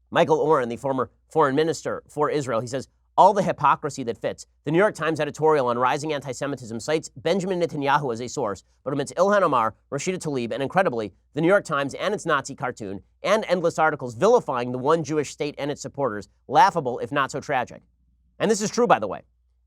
Michael Oren, the former foreign minister for Israel, he says, all the hypocrisy that fits. The New York Times editorial on rising anti-Semitism cites Benjamin Netanyahu as a source, but omits Ilhan Omar, Rashida Tlaib, and incredibly, the New York Times and its Nazi cartoon, and endless articles vilifying the one Jewish state and its supporters, laughable if not so tragic. And this is true, by the way.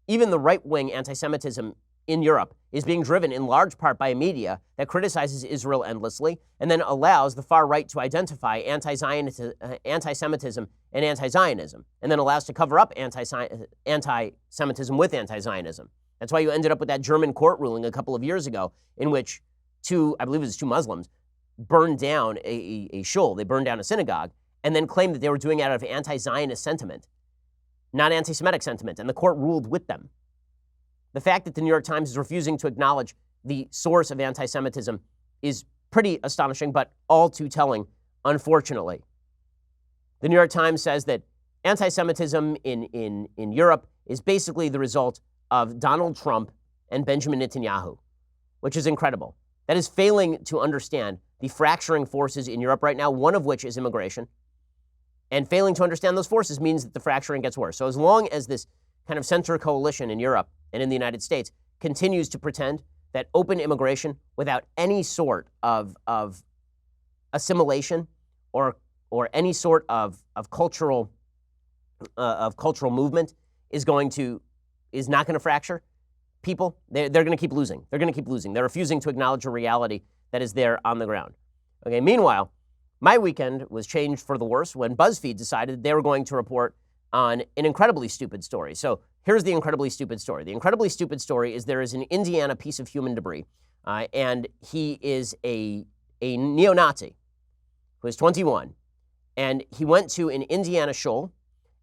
Even the right-wing anti-Semitism in Europe is being driven in large part by a media that criticizes Israel endlessly and then allows the far right to identify anti-Semitism and anti-Zionism, and then allows to cover up anti-Semitism with anti-Zionism. That's why you ended up with that German court ruling a couple of years ago in which I believe it was two Muslims, burned down a shul. They burned down a synagogue and then claimed that they were doing it out of anti-Zionist sentiment, not anti-Semitic sentiment, and the court ruled with them. The fact that the New York Times is refusing to acknowledge the source of anti-Semitism is pretty astonishing, but all too telling, unfortunately. The New York Times says that anti-Semitism in Europe is basically the result of Donald Trump and Benjamin Netanyahu, which is incredible. That is failing to understand the fracturing forces in Europe right now, one of which is immigration. And failing to understand those forces means that the fracturing gets worse. So as long as this kind of center coalition in Europe and in the United States continues to pretend that open immigration without any sort of assimilation or any sort of cultural movement is not going to fracture people, they're going to keep losing. They're going to keep losing. They're refusing to acknowledge a reality that is there on the ground. Okay. Meanwhile, my weekend was changed for the worse when BuzzFeed decided they were going to report on an incredibly stupid story. So here's the incredibly stupid story. The incredibly stupid story is there is an Indiana piece of human debris, and he is a neo-Nazi who is 21, and he went to an Indiana shul,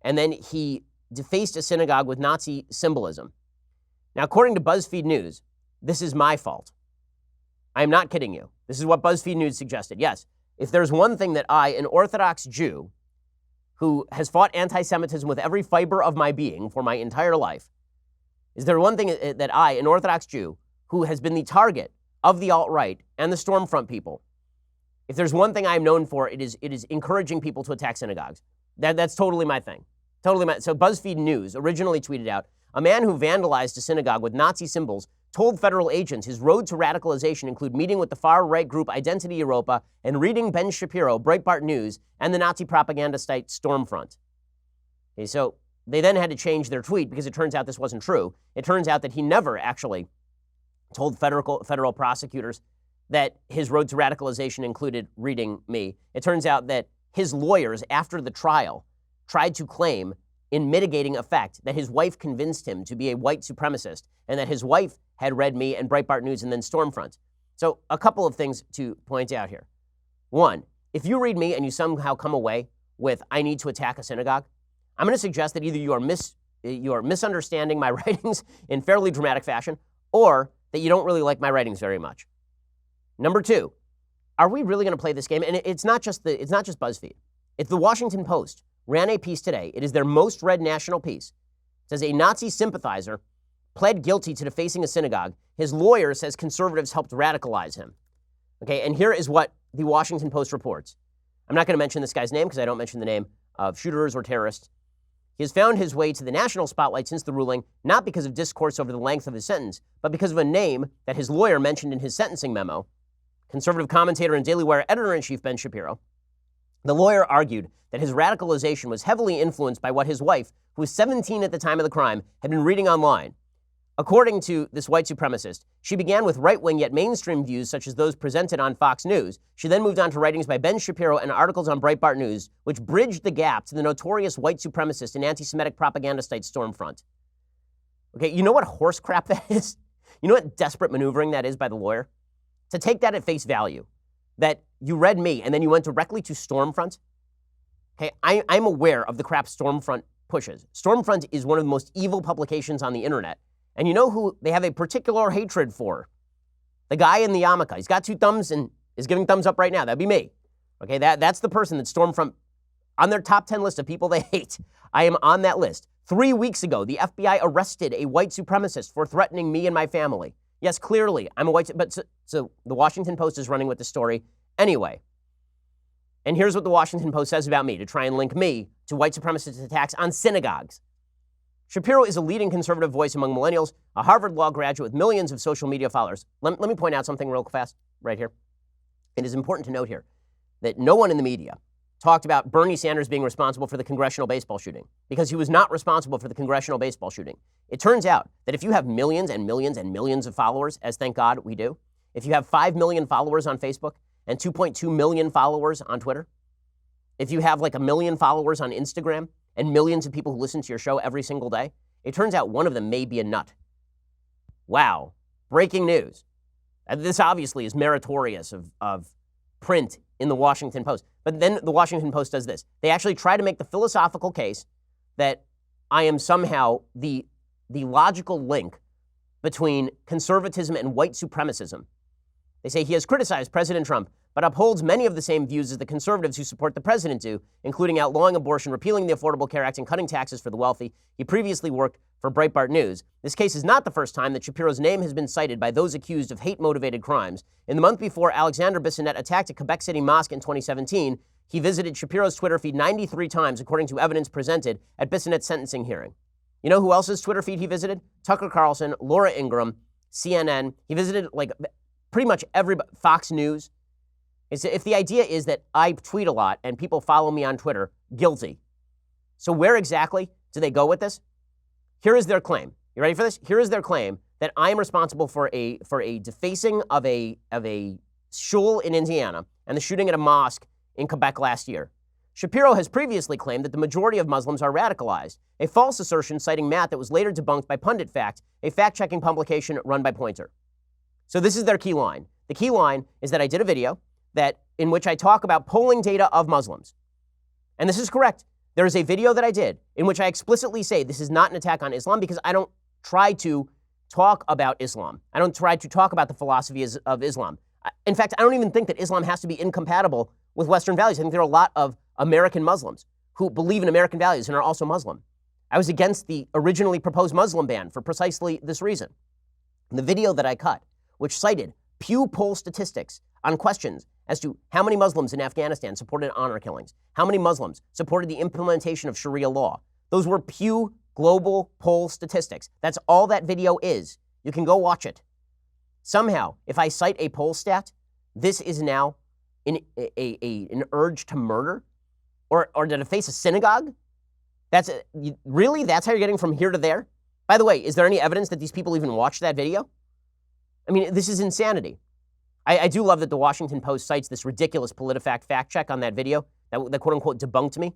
and then he defaced a synagogue with Nazi symbolism. Now, according to BuzzFeed News, this is my fault. I am not kidding you. This is what BuzzFeed News suggested. Yes, if there's one thing that I, an Orthodox Jew, who has fought anti-Semitism with every fiber of my being for my entire life, is there one thing that I, an Orthodox Jew, who has been the target of the alt-right and the Stormfront people, if there's one thing I'm known for, it is encouraging people to attack synagogues. That's totally my thing. So BuzzFeed News originally tweeted out, a man who vandalized a synagogue with Nazi symbols told federal agents his road to radicalization include meeting with the far-right group Identity Europa and reading Ben Shapiro, Breitbart News, and the Nazi propaganda site Stormfront. Okay, so they then had to change their tweet because it turns out this wasn't true. It turns out that he never actually told federal prosecutors that his road to radicalization included reading me. It turns out that his lawyers, after the trial, tried to claim in mitigating effect that his wife convinced him to be a white supremacist and that his wife had read me and Breitbart News and then Stormfront. So a couple of things to point out here. One, if you read me and you somehow come away with, I need to attack a synagogue, I'm going to suggest that either you are misunderstanding my writings in fairly dramatic fashion or that you don't really like my writings very much. Number two, are we really going to play this game? And it's not just BuzzFeed. It's the Washington Post ran a piece today. It is their most read national piece. It says a Nazi sympathizer pled guilty to defacing a synagogue. His lawyer says conservatives helped radicalize him. Okay, and here is what the Washington Post reports. I'm not going to mention this guy's name because I don't mention the name of shooters or terrorists. He has found his way to the national spotlight since the ruling, not because of discourse over the length of his sentence, but because of a name that his lawyer mentioned in his sentencing memo. Conservative commentator and Daily Wire editor-in-chief Ben Shapiro. The lawyer argued that his radicalization was heavily influenced by what his wife, who was 17 at the time of the crime, had been reading online. According to this white supremacist, she began with right-wing yet mainstream views such as those presented on Fox News. She then moved on to writings by Ben Shapiro and articles on Breitbart News, which bridged the gap to the notorious white supremacist and anti-Semitic propaganda site Stormfront. Okay, you know what horse crap that is? You know what desperate maneuvering that is by the lawyer? To take that at face value, that you read me and then you went directly to Stormfront. Okay, I'm aware of the crap Stormfront pushes. Stormfront is one of the most evil publications on the internet. And you know who they have a particular hatred for? The guy in the yarmulke. He's got two thumbs and is giving thumbs up right now. That'd be me. Okay, that's the person that Stormfront, on their top 10 list of people they hate. I am on that list. 3 weeks ago, the FBI arrested a white supremacist for threatening me and my family. Yes, clearly, I'm a white, but so the Washington Post is running with the story anyway. And here's what the Washington Post says about me to try and link me to white supremacist attacks on synagogues. Shapiro is a leading conservative voice among millennials, a Harvard Law graduate with millions of social media followers. Let me point out something real fast right here. It is important to note here that no one in the media talked about Bernie Sanders being responsible for the congressional baseball shooting, because he was not responsible for the congressional baseball shooting. It turns out that if you have millions and millions and millions of followers, as thank God we do, if you have 5 million followers on Facebook and 2.2 million followers on Twitter, if you have like 1 million followers on Instagram and millions of people who listen to your show every single day, it turns out one of them may be a nut. Wow. Breaking news. This obviously is meritorious of print in the Washington Post. But then the Washington Post does this. They actually try to make the philosophical case that I am somehow the logical link between conservatism and white supremacism. They say he has criticized President Trump, but upholds many of the same views as the conservatives who support the president do, including outlawing abortion, repealing the Affordable Care Act, and cutting taxes for the wealthy. He previously worked for Breitbart News. This case is not the first time that Shapiro's name has been cited by those accused of hate-motivated crimes. In the month before Alexander Bissonnette attacked a Quebec City mosque in 2017, he visited Shapiro's Twitter feed 93 times, according to evidence presented at Bissonnette's sentencing hearing. You know who else's Twitter feed he visited? Tucker Carlson, Laura Ingraham, CNN. He visited pretty much everybody, Fox News. If the idea is that I tweet a lot and people follow me on Twitter, guilty. So where exactly do they go with this? Here is their claim. You ready for this? Here is their claim that I am responsible for a defacing of a shul in Indiana and the shooting at a mosque in Quebec last year. Shapiro has previously claimed that the majority of Muslims are radicalized, a false assertion citing Matt that was later debunked by PunditFact, a fact-checking publication run by Poynter. So this is their key line. The key line is that I did a video in which I talk about polling data of Muslims. And this is correct. There is a video that I did in which I explicitly say this is not an attack on Islam because I don't try to talk about Islam. I don't try to talk about the philosophy of Islam. In fact, I don't even think that Islam has to be incompatible with Western values. I think there are a lot of American Muslims who believe in American values and are also Muslim. I was against the originally proposed Muslim ban for precisely this reason. The video that I cut, which cited Pew poll statistics on questions as to how many Muslims in Afghanistan supported honor killings, how many Muslims supported the implementation of Sharia law. Those were Pew global poll statistics. That's all that video is. You can go watch it. Somehow, if I cite a poll stat, this is now an urge to murder or to deface a synagogue? That's how you're getting from here to there? By the way, is there any evidence that these people even watched that video? I mean, this is insanity. I do love that the Washington Post cites this ridiculous PolitiFact fact check on that video that quote unquote debunked me.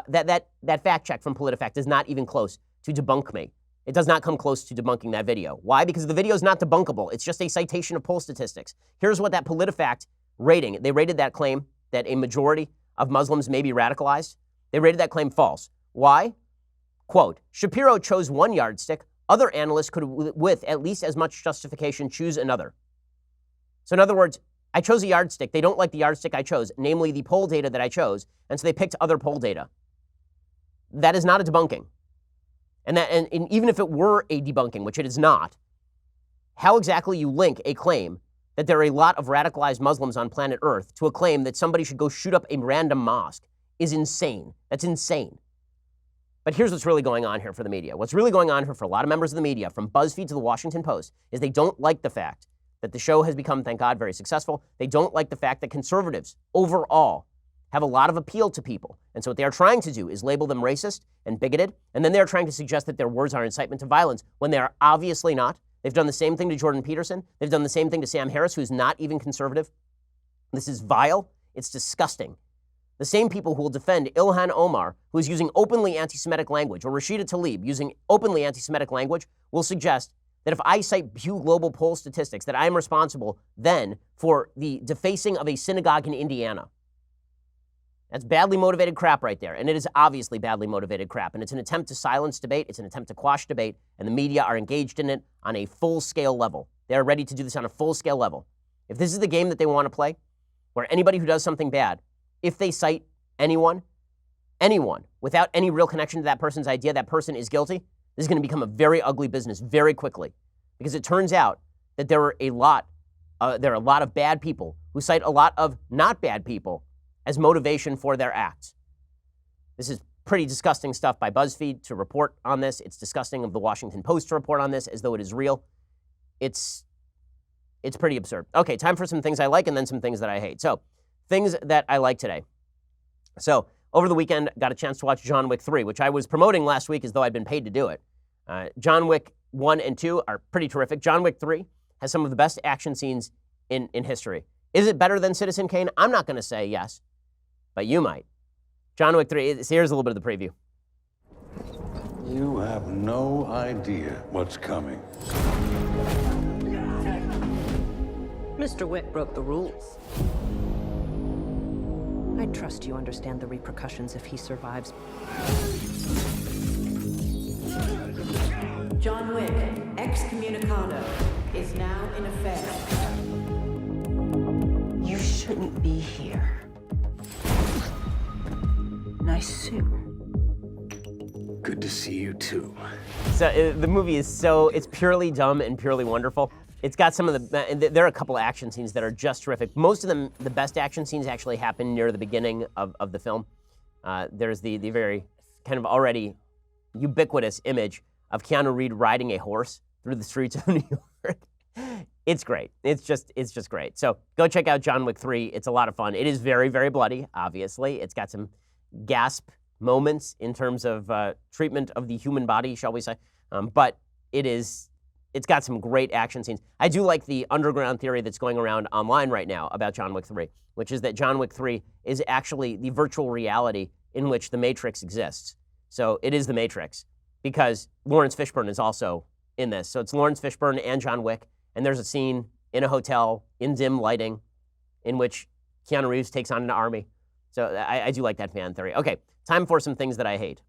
That fact check from PolitiFact is not even close to debunk me. It does not come close to debunking that video. Why? Because the video is not debunkable. It's just a citation of poll statistics. Here's what that PolitiFact rating, they rated that claim that a majority of Muslims may be radicalized. They rated that claim false. Why? Quote, Shapiro chose one yardstick. Other analysts could, with at least as much justification, choose another. So in other words, I chose a yardstick. They don't like the yardstick I chose, namely the poll data that I chose, and so they picked other poll data. That is not a debunking. And even if it were a debunking, which it is not, how exactly you link a claim that there are a lot of radicalized Muslims on planet Earth to a claim that somebody should go shoot up a random mosque is insane. That's insane. But here's what's really going on here for the media. What's really going on here for a lot of members of the media, from BuzzFeed to the Washington Post, is they don't like the fact that the show has become, thank God, very successful. They don't like the fact that conservatives overall have a lot of appeal to people. And so what they are trying to do is label them racist and bigoted, and then they're trying to suggest that their words are incitement to violence when they are obviously not. They've done the same thing to Jordan Peterson. They've done the same thing to Sam Harris, who's not even conservative. This is vile. It's disgusting. The same people who will defend Ilhan Omar, who is using openly anti-Semitic language, or Rashida Tlaib using openly anti-Semitic language, will suggest that if I cite Pew Global poll statistics, that I am responsible then for the defacing of a synagogue in Indiana. That's badly motivated crap right there. And it is obviously badly motivated crap. And it's an attempt to silence debate. It's an attempt to quash debate. And the media are engaged in it on a full-scale level. They are ready to do this on a full-scale level. If this is the game that they want to play, where anybody who does something bad, if they cite anyone, without any real connection to that person's idea, that person is guilty, this is going to become a very ugly business very quickly. Because it turns out that there are a lot of bad people who cite a lot of not bad people as motivation for their acts. This is pretty disgusting stuff by BuzzFeed to report on this. It's disgusting of the Washington Post to report on this as though it is real. It's pretty absurd. Okay, time for some things I like and then some things that I hate. So, things that I like today. So, over the weekend, got a chance to watch John Wick 3, which I was promoting last week as though I'd been paid to do it. John Wick 1 and 2 are pretty terrific. John Wick 3 has some of the best action scenes in history. Is it better than Citizen Kane? I'm not going to say yes, but you might. John Wick 3, here's a little bit of the preview. You have no idea what's coming. Mr. Wick broke the rules. I trust you understand the repercussions if he survives. John Wick, excommunicado, is now in effect. You shouldn't be here. Nice suit. Good to see you too. So the movie is it's purely dumb and purely wonderful. It's got some of there are a couple of action scenes that are just terrific. Most of them, the best action scenes actually happen near the beginning of the film. There's the very kind of already ubiquitous image of Keanu Reeves riding a horse through the streets of New York. It's great. It's just great. So go check out John Wick 3. It's a lot of fun. It is very, very bloody, obviously. It's got some gasp moments in terms of treatment of the human body, shall we say. But it's got some great action scenes. I do like the underground theory that's going around online right now about John Wick 3, which is that John Wick 3 is actually the virtual reality in which the Matrix exists. So it is the Matrix because Lawrence Fishburne is also in this. So it's Lawrence Fishburne and John Wick, and there's a scene in a hotel in dim lighting in which Keanu Reeves takes on an army. So I do like that fan theory. Okay, time for some things that I hate.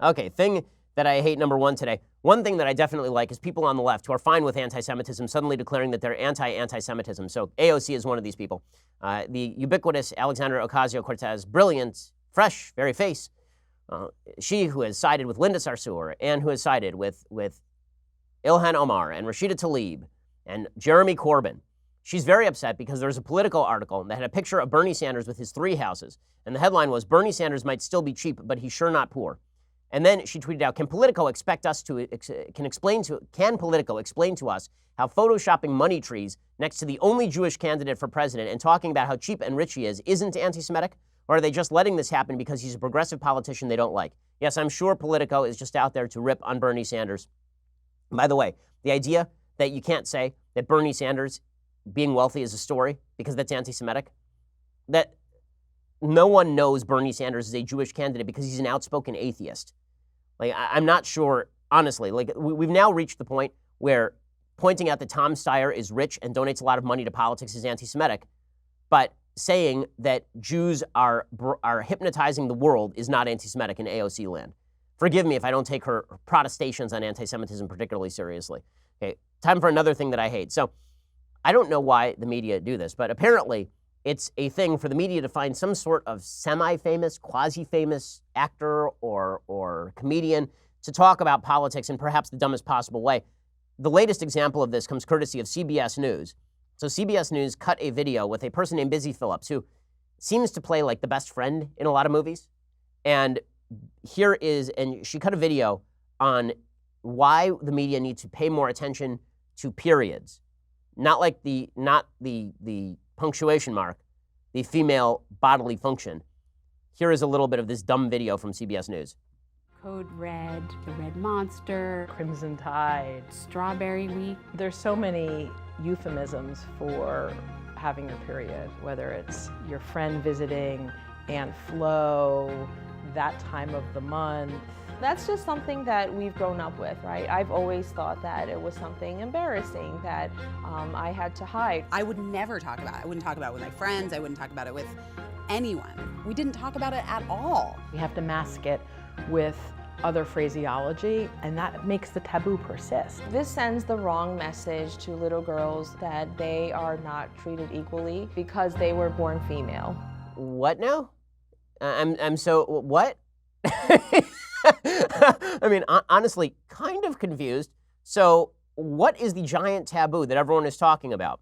Okay, thing that I hate number one today. One thing that I definitely like is people on the left who are fine with anti-Semitism suddenly declaring that they're anti-anti-Semitism. So AOC is one of these people. The ubiquitous Alexandra Ocasio-Cortez, brilliant, fresh, very face. She who has sided with Linda Sarsour and who has sided with Ilhan Omar and Rashida Tlaib and Jeremy Corbyn. She's very upset because there was a Politico article that had a picture of Bernie Sanders with his 3 houses. And the headline was, Bernie Sanders might still be cheap, but he's sure not poor. And then she tweeted out, can Politico explain to us how photoshopping money trees next to the only Jewish candidate for president and talking about how cheap and rich he is isn't anti-Semitic? Or are they just letting this happen because he's a progressive politician they don't like? Yes, I'm sure Politico is just out there to rip on Bernie Sanders. By the way, the idea that you can't say that Bernie Sanders being wealthy is a story because that's anti-Semitic, that no one knows Bernie Sanders is a Jewish candidate because he's an outspoken atheist. Like, I'm not sure, honestly, like we've now reached the point where pointing out that Tom Steyer is rich and donates a lot of money to politics is anti-Semitic, but saying that Jews are hypnotizing the world is not anti-Semitic in AOC land. Forgive me if I don't take her protestations on anti-Semitism particularly seriously. Okay, time for another thing that I hate. So I don't know why the media do this, but apparently it's a thing for the media to find some sort of semi-famous, quasi-famous actor or comedian to talk about politics in perhaps the dumbest possible way. The latest example of this comes courtesy of CBS News. So CBS News cut a video with a person named Busy Phillips, who seems to play like the best friend in a lot of movies. And she cut a video on why the media needs to pay more attention to periods. Not the punctuation mark, the female bodily function. Here is a little bit of this dumb video from CBS News. Code Red, the Red Monster, Crimson Tide, Strawberry Week. There's so many euphemisms for having your period, whether it's your friend visiting, Aunt Flo, that time of the month. That's just something that we've grown up with, right? I've always thought that it was something embarrassing that I had to hide. I would never talk about it. I wouldn't talk about it with my friends. I wouldn't talk about it with anyone. We didn't talk about it at all. We have to mask it with other phraseology, and that makes the taboo persist. This sends the wrong message to little girls that they are not treated equally because they were born female. What now? I'm so, what? I mean, honestly, kind of confused. So what is the giant taboo that everyone is talking about?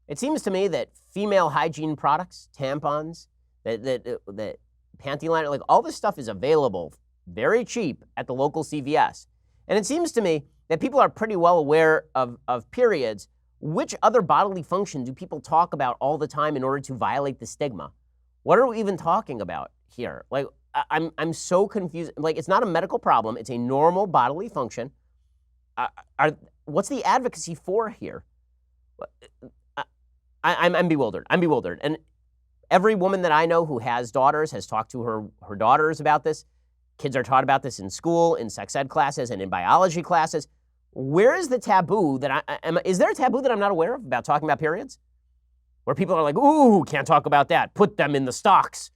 It seems to me that female hygiene products, tampons, that panty liner, like all this stuff is available very cheap at the local CVS. And it seems to me that people are pretty well aware of periods. Which other bodily function do people talk about all the time in order to violate the stigma? What are we even talking about here? Like, I'm so confused. Like, it's not a medical problem. It's a normal bodily function. What's the advocacy for here? I'm bewildered. I'm bewildered. And every woman that I know who has daughters has talked to her daughters about this. Kids are taught about this in school, in sex ed classes, and in biology classes. Where is the taboo that is there a taboo that I'm not aware of about talking about periods? Where people are like, ooh, can't talk about that. Put them in the stocks.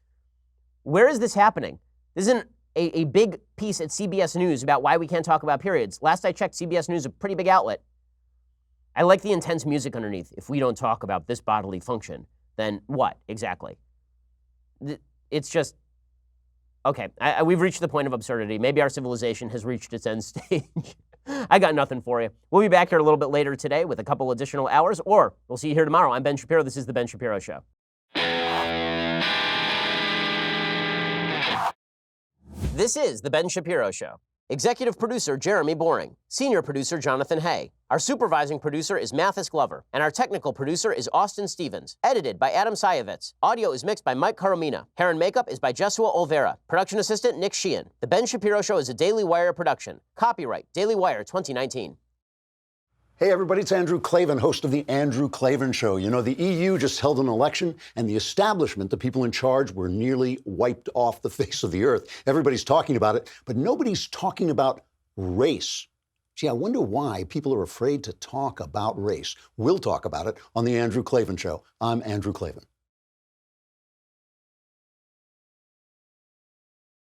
Where is this happening? This isn't a big piece at CBS News about why we can't talk about periods. Last I checked, CBS News is a pretty big outlet. I like the intense music underneath. If we don't talk about this bodily function, then what exactly? It's just, okay, we've reached the point of absurdity. Maybe our civilization has reached its end stage. I got nothing for you. We'll be back here a little bit later today with a couple additional hours, or we'll see you here tomorrow. I'm Ben Shapiro. This is The Ben Shapiro Show. This is The Ben Shapiro Show. Executive producer Jeremy Boring. Senior producer Jonathan Hay. Our supervising producer is Mathis Glover. And our technical producer is Austin Stevens. Edited by Adam Sayevitz. Audio is mixed by Mike Caromina. Hair and makeup is by Jesua Olvera. Production assistant Nick Sheehan. The Ben Shapiro Show is a Daily Wire production. Copyright Daily Wire 2019. Hey everybody, it's Andrew Klavan, host of The Andrew Klavan Show. You know, the EU just held an election and the establishment, the people in charge, were nearly wiped off the face of the earth. Everybody's talking about it, but nobody's talking about race. Gee, I wonder why people are afraid to talk about race. We'll talk about it on The Andrew Klavan Show. I'm Andrew Klavan.